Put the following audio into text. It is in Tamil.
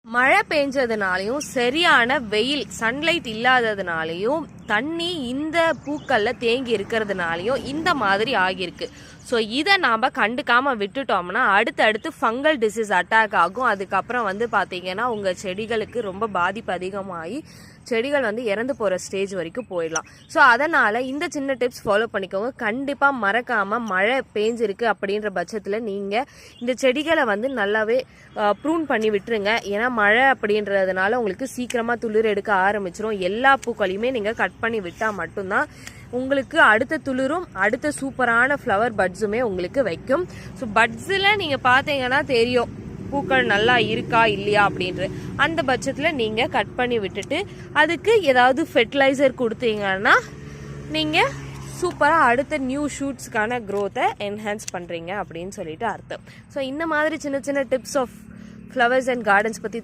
மழை பெஞ்சதுனாலையும் சரியான வெயில் சன்லைட் இல்லாததுனாலையும் தண்ணி இந்த பூக்கள்ல தேங்கி இருக்கிறதுனாலையும் இந்த மாதிரி ஆகியிருக்கு. ஸோ இதை நாம் கண்டுக்காமல் விட்டுட்டோம்னா அடுத்தடுத்து ஃபங்கல் டிசீஸ் அட்டாக் ஆகும். அதுக்கப்புறம் பார்த்தீங்கன்னா உங்கள் செடிகளுக்கு ரொம்ப பாதிப்பு அதிகமாகி செடிகள் இறந்து போகிற ஸ்டேஜ் வரைக்கும் போயிடலாம். ஸோ அதனால் இந்த சின்ன டிப்ஸ் ஃபாலோ பண்ணிக்கோங்க. கண்டிப்பாக மறக்காமல் மழை பெஞ்சிருக்கு அப்படின்ற பட்சத்தில் நீங்கள் இந்த செடிகளை நல்லாவே ப்ரூன் பண்ணி விட்டுருங்க. ஏன்னா மழை அப்படின்றதுனால உங்களுக்கு சீக்கிரமாக துளிர் எடுக்க ஆரம்பிச்சிடும். எல்லா பூக்களையுமே நீங்கள் கட் பண்ணி விட்டால் மட்டும்தான் உங்களுக்கு அடுத்த துளிரும் அடுத்த சூப்பரான ஃப்ளவர் பட்ஸுமே உங்களுக்கு வைக்கும். ஸோ பட்ஸில் நீங்கள் பார்த்தீங்கன்னா தெரியும் பூக்கள் நல்லா இருக்கா இல்லையா அப்படின்ற அந்த பட்சத்தில் நீங்கள் கட் பண்ணி விட்டுட்டு அதுக்கு ஏதாவது ஃபெர்டிலைசர் கொடுத்தீங்கன்னா நீங்கள் சூப்பராக அடுத்த நியூ ஷூட்ஸ்க்கான க்ரோத்தை என்ஹான்ஸ் பண்ணுறீங்க அப்படின்னு சொல்லிட்டு அர்த்தம். ஸோ இந்த மாதிரி சின்ன சின்ன tips of flowers and gardens பற்றி